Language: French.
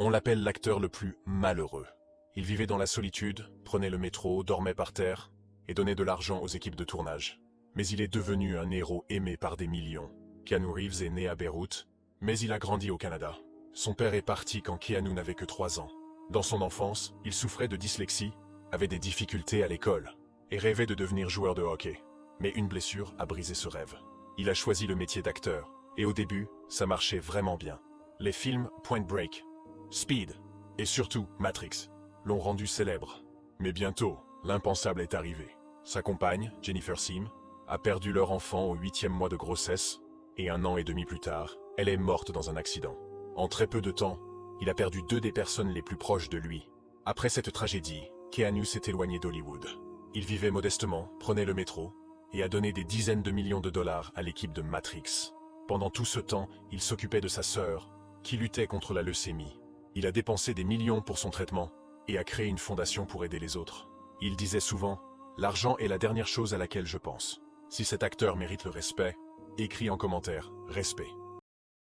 On l'appelle l'acteur le plus malheureux. Il vivait dans la solitude, prenait le métro, dormait par terre et donnait de l'argent aux équipes de tournage. Mais il est devenu un héros aimé par des millions. Keanu Reeves est né à Beyrouth, mais il a grandi au Canada. Son père est parti quand Keanu n'avait que 3 ans. Dans son enfance, il souffrait de dyslexie, avait des difficultés à l'école et rêvait de devenir joueur de hockey. Mais une blessure a brisé ce rêve. Il a choisi le métier d'acteur, et au début, ça marchait vraiment bien. Les films Point Break, Speed et surtout Matrix l'ont rendu célèbre. Mais bientôt, l'impensable est arrivé. Sa compagne, Jennifer Sim, a perdu leur enfant au 8e mois de grossesse, et 1 an et demi plus tard, elle est morte dans un accident. En très peu de temps, il a perdu 2 des personnes les plus proches de lui. Après cette tragédie, Keanu s'est éloigné d'Hollywood. Il vivait modestement, prenait le métro, et a donné des dizaines de millions de dollars à l'équipe de Matrix. Pendant tout ce temps, il s'occupait de sa sœur, qui luttait contre la leucémie. Il a dépensé des millions pour son traitement, et a créé une fondation pour aider les autres. Il disait souvent, « L'argent est la dernière chose à laquelle je pense. Si cet acteur mérite le respect, écris en commentaire, respect ».